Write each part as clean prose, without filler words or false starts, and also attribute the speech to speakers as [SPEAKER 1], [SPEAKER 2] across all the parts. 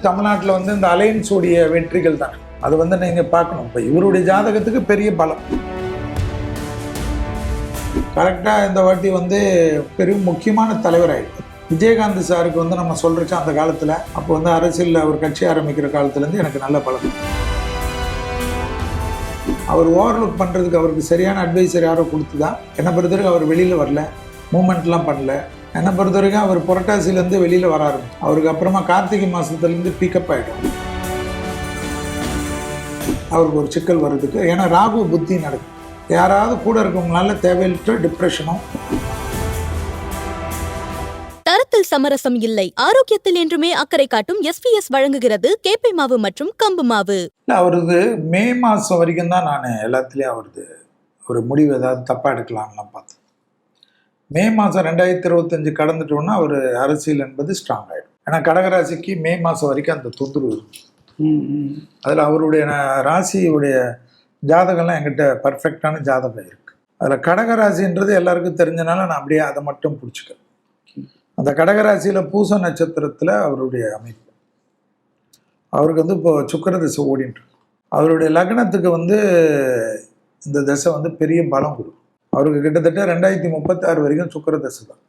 [SPEAKER 1] தமிழ்நாட்டில் வந்து இந்த அலையன்ஸ் உடைய வெற்றிகள் தான் அது வந்து நீங்கள் பார்க்கணும். இப்போ இவருடைய ஜாதகத்துக்கு பெரிய பலம் கரெக்டாக இந்த வாட்டி வந்து பெரும் முக்கியமான தலைவர் ஆகிடும். விஜயகாந்த் சாருக்கு வந்து நம்ம சொல்கிறச்சு அந்த காலத்தில் அப்போ வந்து அரசியலில் அவர் கட்சி ஆரம்பிக்கிற காலத்துலேருந்து எனக்கு நல்ல பலம். அவர் ஓவர்லுக் பண்ணுறதுக்கு அவருக்கு சரியான அட்வைசர் யாரோ கொடுத்து தான் என்னை பொறுத்தவரைக்கும் அவர் வெளியில் வரல, மூமெண்ட்லாம் பண்ணல. என்னை பொறுத்த வரைக்கும் அவர் புரட்டாசிலேருந்து வெளியில் வர ஆரம்பிச்சு அவருக்கு அப்புறமா கார்த்திகை மாதத்துலேருந்து பிக்கப் ஆகிடும். அவருக்கு ஒரு சிக்கல் வர்றதுக்கு ஏன்னா ராகு புத்தி நடக்கும். யாராவது கூட இருக்கவங்களால தேவையற்ற டிப்ரெஷனும்.
[SPEAKER 2] தரத்தில் சமரசம் இல்லை, ஆரோக்கியத்தில் என்றுமே அக்கறை காட்டும் எஸ்பிஎஸ் வழங்குகிறது கேப்பை மாவு மற்றும் கம்பு மாவு.
[SPEAKER 1] அவரது மே மாதம் வரைக்கும் தான் நான் எல்லாத்துலேயும் அவரது ஒரு முடிவு ஏதாவது தப்பாக எடுக்கலாம்லாம் பார்த்தேன். மே மாதம் 2025 கடந்துட்டோன்னா அவர் அரசியல் என்பது ஸ்ட்ராங் ஆகிடும். ஏன்னா கடகராசிக்கு மே மாதம் வரைக்கும் அந்த தொந்தரவு இருக்கும். அதில் அவருடைய ராசியுடைய ஜாதகம்லாம் என்கிட்ட பர்ஃபெக்டான ஜாதகம் இருக்குது. அதில் கடகராசின்றது எல்லாருக்கும் தெரிஞ்சனால நான் அப்படியே அதை மட்டும் பிடிச்சிக்கிறேன். அந்த கடகராசியில் பூச நட்சத்திரத்தில் அவருடைய அமைப்பு அவருக்கு வந்து இப்போ சுக்கிர திசை ஓடிட்டு அவருடைய லக்னத்துக்கு வந்து இந்த திசை வந்து பெரிய பலம் கொடுக்கும். அவருக்கு கிட்டத்தட்ட 2036 வரைக்கும் சுக்கிர தசை தான்.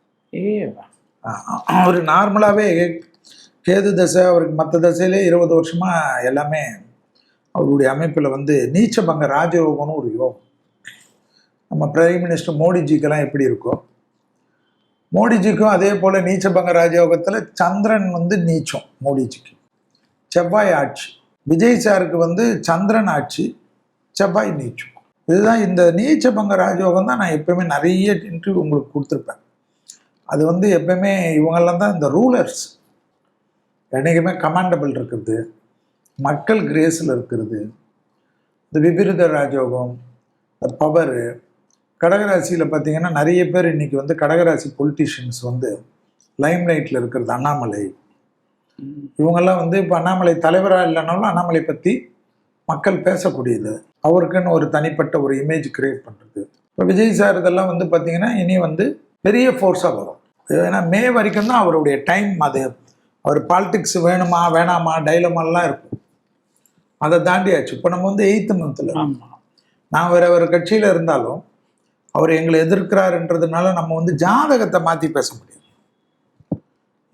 [SPEAKER 1] அவர் நார்மலாகவே கேது தசை அவருக்கு மற்ற தசையிலே 20 வருஷமாக எல்லாமே அவருடைய அமைப்பில் வந்து நீச்சபங்க ராஜயோகம்னு ஒரு யோகம். நம்ம பிரைம் மினிஸ்டர் மோடிஜிக்கெல்லாம் எப்படி இருக்கோ மோடிஜிக்கும் அதே போல் நீச்சபங்க ராஜயோகத்தில் சந்திரன் வந்து நீச்சம் மோடிஜிக்கு, செவ்வாய் ஆட்சி. விஜய் சாருக்கு வந்து சந்திரன் ஆட்சி, செவ்வாய் நீச்சம். இதுதான் இந்த நீச்சபங்க ராஜயோகம் தான் நான் எப்பவுமே நிறைய இன்டர்வியூ உங்களுக்கு கொடுத்துருப்பேன். அது வந்து எப்பவுமே இவங்கெல்லாம் தான் இந்த ரூலர்ஸ், என்றைக்குமே கமாண்டபிள் இருக்கிறது, மக்கள் கிரேஸில் இருக்கிறது, இந்த விபரீத ராஜயோகம், இந்த பவரு. கடகராசியில் பார்த்தீங்கன்னா நிறைய பேர் இன்றைக்கி வந்து கடகராசி பொலிட்டீஷியன்ஸ் வந்து லைம் லைட்டில் இருக்கிறது. அண்ணாமலை இவங்கெல்லாம் வந்து இப்போ அண்ணாமலை தலைவராக இல்லைனாலும் அண்ணாமலை பற்றி மக்கள் பேசக்கூடியது, அவருக்குன்னு ஒரு தனிப்பட்ட ஒரு இமேஜ் கிரியேட் பண்ணுறது. இப்போ விஜய் சார் இதெல்லாம் வந்து பார்த்திங்கன்னா இனி வந்து பெரிய ஃபோர்ஸாக வரும். ஏன்னா மே வரைக்கும் தான் அவருடைய டைம். அது அவர் பாலிடிக்ஸ் வேணுமா வேணாமா டைலமாலாம் இருக்கும். அதை தாண்டியாச்சு. இப்போ நம்ம வந்து 8th மந்தில் நான் வேறு ஒரு கட்சியில் இருந்தாலும் அவர் எங்களை எதிர்க்கிறாருன்றதுனால நம்ம வந்து ஜாதகத்தை மாற்றி பேச முடியாது.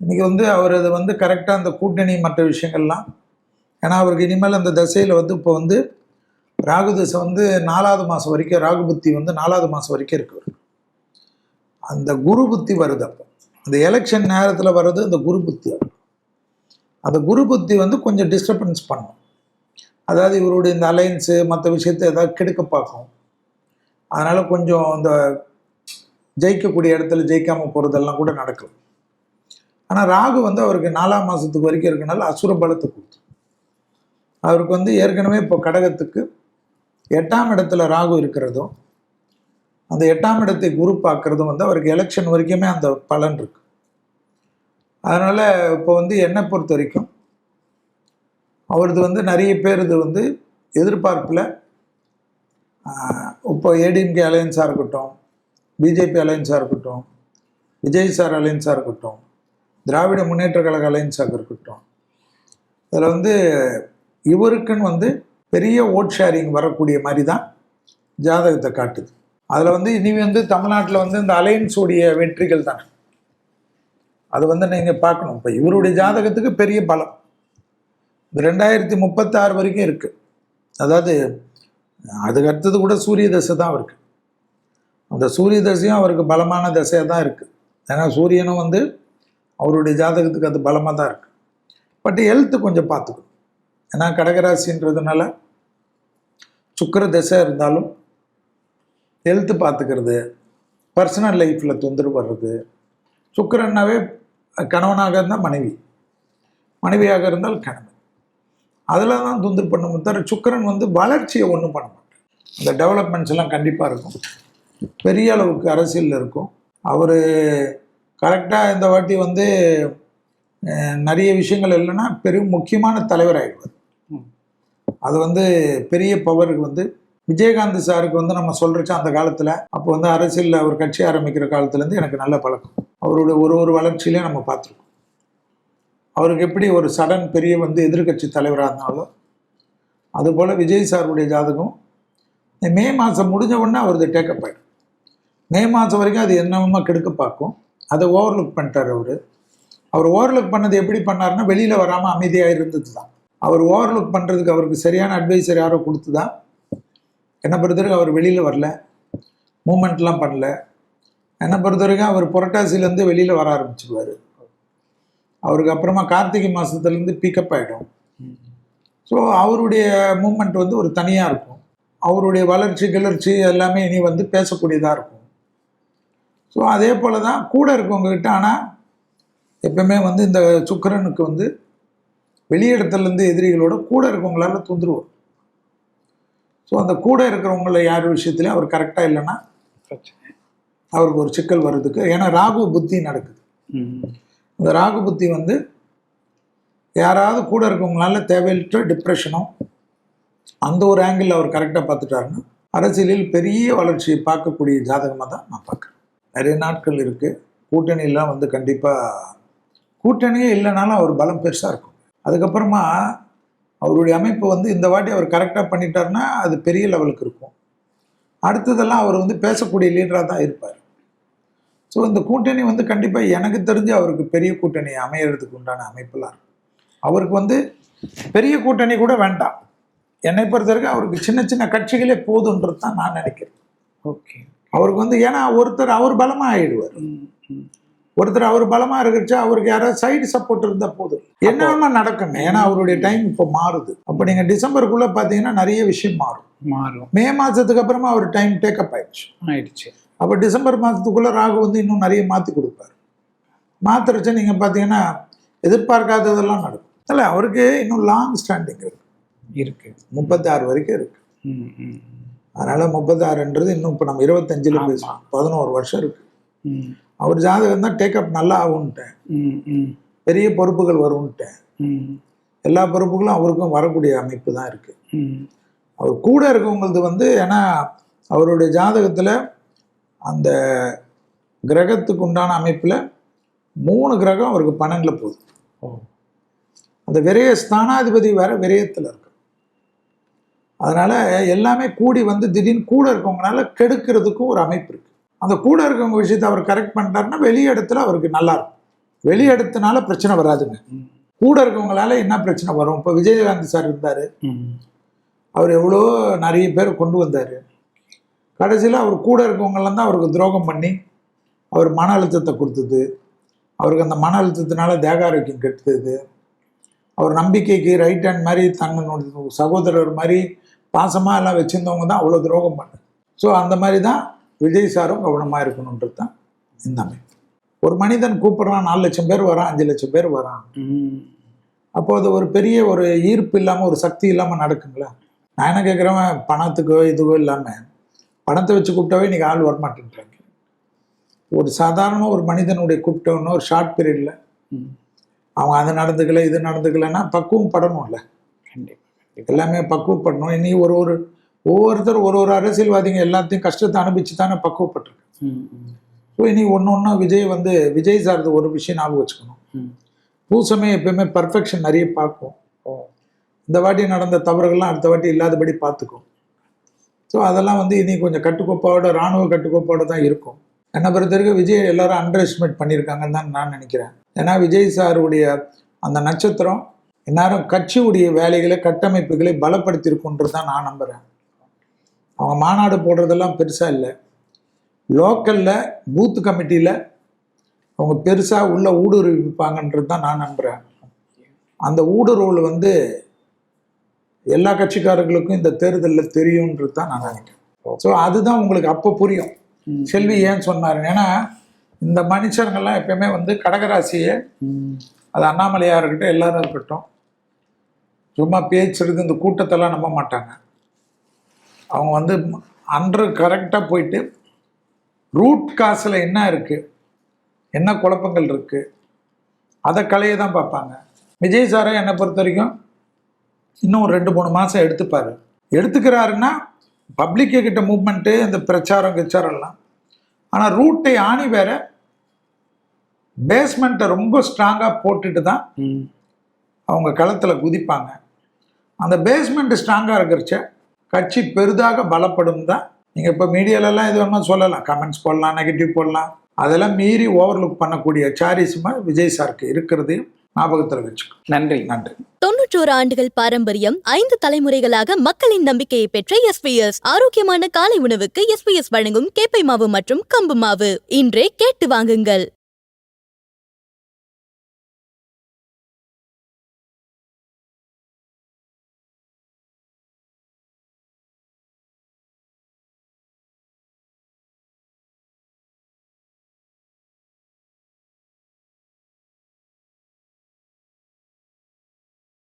[SPEAKER 1] இன்றைக்கி வந்து அவர் அது வந்து கரெக்டாக அந்த கூட்டணி மற்ற விஷயங்கள்லாம், ஏன்னா அவருக்கு இனிமேல் அந்த தசையில் வந்து இப்போ வந்து ராகு தசை வந்து 4வது மாதம் வரைக்கும், ராகு புத்தி வந்து 4வது மாதம் வரைக்கும் இருக்கு. அந்த குரு புத்தி வருது. அப்போ அந்த எலெக்ஷன் நேரத்தில் வர்றது அந்த குரு புத்தி. அந்த குரு புத்தி வந்து கொஞ்சம் டிஸ்டர்பன்ஸ் பண்ணும். அதாவது இவருடைய இந்த அலையன்ஸு மற்ற விஷயத்தை ஏதாவது கெடுக்க பார்க்கும். அதனால் கொஞ்சம் இந்த ஜெயிக்கக்கூடிய இடத்துல ஜெயிக்காமல் போகிறதெல்லாம் கூட நடக்கும். ஆனால் ராகு வந்து அவருக்கு 4ஆம் மாதத்துக்கு வரைக்கும் இருக்கனால அசுர பலத்தை கொடுத்து அவருக்கு வந்து ஏற்கனவே இப்போ கடகத்துக்கு 8ஆம் இடத்துல ராகு இருக்கிறதும் அந்த 8ஆம் இடத்தை குரு பார்க்குறதும் வந்து அவருக்கு எலெக்ஷன் வரைக்குமே அந்த பலன் இருக்கு. அதனால் இப்போ வந்து என்னை பொறுத்த வரைக்கும் அவரது வந்து நிறைய பேர் இது வந்து எதிர்பார்ப்பில் இப்போ ஏடிஎம்கே அலையன்ஸாக இருக்கட்டும், பிஜேபி அலையன்ஸாக இருக்கட்டும், விஜய் சார் அலையன்ஸாக இருக்கட்டும், திராவிட முன்னேற்ற கழக அலையன்ஸாக இருக்கட்டும், அதில் வந்து இவருக்குன்னு வந்து பெரிய ஓட் ஷேரிங் வரக்கூடிய மாதிரி தான் ஜாதகத்தை காட்டுது. அதில் வந்து இனி வந்து தமிழ்நாட்டில் வந்து இந்த அலையன்ஸ் உடைய வெற்றிகள் தானே அது வந்து நீங்கள் பார்க்கணும். இப்போ இவருடைய ஜாதகத்துக்கு பெரிய பலம் இந்த 2036 வரைக்கும் இருக்குது. அதாவது அதுக்கு அடுத்தது கூட சூரிய தசை தான் அவருக்கு. அந்த சூரிய தசையும் அவருக்கு பலமான தசையாக தான் இருக்குது. ஏன்னா சூரியனும் வந்து அவருடைய ஜாதகத்துக்கு அது பலமாக தான் இருக்குது. பட் ஹெல்த்து கொஞ்சம் பார்த்துக்கணும். ஏன்னா கடகராசின்றதுனால சுக்கிர தசை இருந்தாலும் ஹெல்த்து பார்த்துக்கிறது, பர்சனல் லைஃப்பில் தொந்தரவு வர்றது. சுக்கிரன்னாவே கணவனாக இருந்தால் மனைவி, மனைவியாக இருந்தால் கணவன், அதில் தான் தொந்தரவு பண்ண தவிர சுக்கிரன் வந்து வளர்ச்சியை ஒன்றும் பண்ண மாட்டேன். அந்த டெவலப்மெண்ட்ஸ் எல்லாம் கண்டிப்பாக இருக்கும், பெரிய அளவுக்கு அரசியலில் இருக்கும். அவர் கரெக்டாக இந்த வாட்டி வந்து நிறைய விஷயங்கள் இல்லைன்னா பெரும் முக்கியமான தலைவர் ஆகிடுவார். அது வந்து பெரிய பவருக்கு வந்து விஜயகாந்த் சாருக்கு வந்து நம்ம சொல்கிறச்சு அந்த காலத்தில் அப்போ வந்து அரசியலில் அவர் கட்சி ஆரம்பிக்கிற காலத்துலேருந்து எனக்கு நல்ல பழக்கம். அவருடைய ஒரு வளர்ச்சியிலே நம்ம பார்த்துருக்கோம். அவருக்கு எப்படி ஒரு சடன் பெரிய வந்து எதிர்க்கட்சி தலைவராக இருந்தாலும் அதுபோல் விஜய் சாருடைய ஜாதகம் மே மாதம் முடிஞ்ச உடனே அவரது டேக்கப் ஆகிடும். மே மாதம் வரைக்கும் அது என்னமா கெடுக்க பார்க்கும். அதை ஓவர்லுக் பண்ணிட்டார் அவர் ஓவர்லுக் பண்ணது எப்படி பண்ணாருன்னா வெளியில் வராமல் அமைதியாக இருந்தது தான். அவர் ஓவர்லுக் பண்ணுறதுக்கு அவருக்கு சரியான அட்வைசர் யாரோ கொடுத்து தான் என்னை பொறுத்தவரைக்கும் அவர் வெளியில் வரல, மூமெண்ட்லாம் பண்ணல. என்னை பொறுத்தவரைக்கும் அவர் புரட்டாசிலேருந்து வெளியில் வர ஆரம்பிச்சிடுவார். அவருக்கு அப்புறமா கார்த்திகை மாதத்துலேருந்து பிக்கப் ஆகிடும். ஸோ அவருடைய மூமெண்ட் வந்து ஒரு தனியாக இருக்கும். அவருடைய வளர்ச்சி கிளர்ச்சி எல்லாமே இனி வந்து பேசக்கூடியதாக இருக்கும். ஸோ அதே போல் தான் கூட இருக்கவங்ககிட்ட. ஆனால் எப்பவுமே வந்து இந்த சுக்கிரனுக்கு வந்து வெளியிடத்துலேருந்து எதிரிகளோட கூட இருக்கவங்களால தொந்தரவு. ஸோ அந்த கூட இருக்கிறவங்கள யார் விஷயத்துலையும் அவர் கரெக்டாக இல்லைன்னா அவருக்கு ஒரு சிக்கல் வர்றதுக்கு. ஏன்னா ராகு புத்தி நடக்குது. அந்த ராகு புத்தி வந்து யாராவது கூட இருக்கவங்களால தேவையற்ற டிப்ரெஷனோ அந்த ஒரு ஆங்கிள் அவர் கரெக்டாக பார்த்துட்டாருன்னா அரசியலில் பெரிய வளர்ச்சியை பார்க்கக்கூடிய ஜாதகமாக தான் நான் பார்க்குறேன். நிறைய நாட்கள் இருக்குது. கூட்டணியெலாம் வந்து கண்டிப்பாக கூட்டணியே இல்லைனாலும் அவர் பலம் பெருசாக இருக்கும். அதுக்கப்புறமா அவருடைய அமைப்பு வந்து இந்த வாட்டி அவர் கரெக்டாக பண்ணிட்டாருன்னா அது பெரிய லெவலுக்கு இருக்கும். அடுத்ததெல்லாம் அவர் வந்து பேசக்கூடிய லீடராக தான் இருப்பார். ஸோ இந்த கூட்டணி வந்து கண்டிப்பாக எனக்கு தெரிஞ்சு அவருக்கு பெரிய கூட்டணி அமையறதுக்கு உண்டான அமைப்பெல்லாம் இருக்கும். அவருக்கு வந்து பெரிய கூட்டணி கூட வேண்டாம். என்னை பொறுத்த வரைக்கும் அவருக்கு சின்ன சின்ன கட்சிகளே போதுன்றது தான் நான் நினைக்கிறேன்.
[SPEAKER 3] ஓகே.
[SPEAKER 1] அவருக்கு வந்து ஏன்னா ஒருத்தர் அவர் பலமாக ஆகிடுவார். ஒருத்தர் அவர் பலமாக இருக்கிறச்சா அவருக்கு யாராவது சைடு சப்போர்ட் இருந்தால் போதும், என்னென்ன நடக்குங்க. ஏன்னா அவருடைய டைம் இப்போ மாறுது. அப்போ நீங்கள் டிசம்பருக்குள்ளே பார்த்தீங்கன்னா நிறைய விஷயம் மாறும். மே மாதத்துக்கு அப்புறமா அவர் டைம் டேக்கப் ஆயிடுச்சு. அப்போ டிசம்பர் மாதத்துக்குள்ளே ராகு வந்து இன்னும் நிறைய மாற்றி கொடுப்பார். மாத்திரச்சா நீங்கள் பார்த்தீங்கன்னா எதிர்பார்க்காததெல்லாம் நடக்கும். இல்லை, அவருக்கு இன்னும் லாங் ஸ்டாண்டிங் இருக்கு 36 வரைக்கும் இருக்கு. அதனால் 36ன்றது இன்னும் இப்போ நம்ம 25ல் பேசலாம். 11 வருஷம் இருக்கு. அவர் ஜாதகம் தான் டேக்கப் நல்லா ஆகும்ட்டேன். பெரிய பொறுப்புகள் வரும்ட்டேன். எல்லா பொறுப்புகளும் அவருக்கும் வரக்கூடிய அமைப்பு தான் இருக்கு. அவர் கூட இருக்கவங்களது வந்து ஏன்னா அவருடைய ஜாதகத்தில் அந்த கிரகத்துக்கு உண்டான அமைப்பில் 3 கிரகம் அவருக்கு 12 போகுது. அந்த விரய ஸ்தானாதிபதி வேற விரயத்தில் இருக்கு. அதனால எல்லாமே கூடி வந்து திடீர்னு கூட இருக்கவங்கனால கெடுக்கிறதுக்கும் ஒரு அமைப்பு இருக்கு. அந்த கூட இருக்கவங்க விஷயத்தை அவர் கரெக்ட் பண்ணிட்டாருன்னா வெளி இடத்துல அவருக்கு நல்லா இருக்கும். வெளி இடத்துனால பிரச்சனை வராதுங்க. கூட இருக்கவங்களால என்ன பிரச்சனை வரும்? இப்போ விஜயகாந்த் சார் இருந்தார். அவர் எவ்வளோ நிறைய பேர் கொண்டு வந்தார். கடைசியில் அவர் கூட இருக்கவங்களாம் தான் அவருக்கு துரோகம் பண்ணி அவர் மன அழுத்தத்தை கொடுத்தது. அவருக்கு அந்த மன அழுத்தத்தினால தேக ஆரோக்கியம் கெடுத்தது. அவர் நம்பிக்கைக்கு ரைட் ஹேண்ட் மாதிரி தன்னோட சகோதரர் மாதிரி பாசமாக எல்லாம் வச்சுருந்தவங்க தான் அவ்வளோ துரோகம் பண்ணு. ஸோ அந்த மாதிரி தான் விஜய் சாரும் கவனமாக இருக்கணுன்றது தான் இந்த அமைப்பு. ஒரு மனிதன் கூப்பிட்றான், 4 லட்சம் பேர் வரான், 5 லட்சம் பேர் வரான். அப்போ அது ஒரு பெரிய ஒரு ஈர்ப்பு இல்லாமல் ஒரு சக்தி இல்லாமல் நடக்குங்களா? நான் என்ன கேட்குறேன், பணத்துக்கோ இதுவோ இல்லாமல் பணத்தை வச்சு கூப்பிட்டாவே இன்றைக்கி ஆள் வரமாட்டேன்றாங்க. ஒரு சாதாரணமாக ஒரு மனிதனுடைய கூப்பிட்டோன்னு ஒரு ஷார்ட் பீரியடில் அவங்க அது நடந்துக்கல இது நடந்துக்கலைன்னா பக்குவம் படணும்ல. கண்டிப்பாக எல்லாமே பக்குவப்படணும். இனி ஒவ்வொருத்தர் ஒரு அரசியல்வாதிங்க எல்லாத்தையும் கஷ்டத்தை அனுபவிச்சு தானே பக்குவப்பட்டிருக்கு. ஸோ இனி ஒன்று விஜய் சார்ந்து ஒரு விஷயம் ஞாபகம் வச்சுக்கணும். பூசமே எப்பயுமே பர்ஃபெக்ஷன் நிறைய பார்க்கும். இந்த வாட்டி நடந்த தவறுகள்லாம் அடுத்த வாட்டி இல்லாதபடி பார்த்துக்கும். ஸோ அதெல்லாம் இனி கொஞ்சம் கட்டுக்கோப்பாவோட இராணுவ கட்டுக்கோப்பாவோட தான் இருக்கும். என்னை பொறுத்தவரைக்கும் விஜய் எல்லாரும் அண்டர் எஸ்டிமேட் பண்ணியிருக்காங்கன்னு தான் நான் நினைக்கிறேன். ஏன்னா விஜய் சாருடைய அந்த நட்சத்திரம் எல்லாரும் கட்சியுடைய வேலைகளை கட்டமைப்புகளை பலப்படுத்தியிருக்குன்றது தான் நான் நம்புகிறேன். அவங்க மாநாடு போடுறதெல்லாம் பெருசாக இல்லை, லோக்கலில் பூத்து கமிட்டியில் அவங்க பெருசாக உள்ள ஊடுருவிப்பாங்கன்றது தான் நான் நம்புகிறேன். அந்த ஊடுருவல் எல்லா கட்சிக்காரர்களுக்கும் இந்த தேர்தலில் தெரியுன்றது தான் நான் நினைக்கிறேன். ஸோ அதுதான் உங்களுக்கு அப்போ புரியும் செல்வி ஏன் சொன்னார். ஏன்னா இந்த மனுஷங்கள்லாம் எப்பயுமே கடகராசியை, அது அண்ணாமலையாக இருக்கட்டும் எல்லாரும் இருக்கட்டும், சும்மா பேச்சுறது இந்த கூட்டத்தெல்லாம் நம்ப மாட்டாங்க. அவங்க அன்று கரெக்டாக போயிட்டு ரூட் காசில் என்ன இருக்குது, என்ன குழப்பங்கள் இருக்குது, அதை கலையை தான் பார்ப்பாங்க. விஜய் சாரை என்னை பொறுத்த வரைக்கும் இன்னும் ஒரு 2-3 மாதம் எடுத்துக்கிறாருன்னா பப்ளிக்கு கிட்ட மூவ்மெண்ட்டு, அந்த பிரச்சாரம்லாம். ஆனால் ரூட்டை ஆணி வேற பேஸ்மெண்ட்டை ரொம்ப ஸ்ட்ராங்காக போட்டுட்டு தான் அவங்க களத்தில் குதிப்பாங்க. அந்த பேஸ்மெண்ட் ஸ்ட்ராங்காக இருக்கிறச்ச கட்சி பெரிதாக பலப்படும் தான். நீங்கள் இப்போ மீடியாலெல்லாம் இது வேணுமா சொல்லலாம், கமெண்ட்ஸ் போடலாம், நெகட்டிவ் போடலாம், அதெல்லாம் மீறி ஓவர்லுக் பண்ணக்கூடிய சாரிசமா விஜய் சாருக்கு இருக்கிறதையும் ஞாபகத்தில் வச்சுக்கோ.
[SPEAKER 3] நன்றி.
[SPEAKER 2] 91 ஆண்டுகள் பாரம்பரியம், 5 தலைமுறைகளாக மக்களின் நம்பிக்கையை பெற்ற எஸ்பிஎஸ். ஆரோக்கியமான காலை உணவுக்கு எஸ்பிஎஸ் வழங்கும் கேப்பை மாவு மற்றும் கம்பு மாவு. இன்றே கேட்டு வாங்குங்கள்.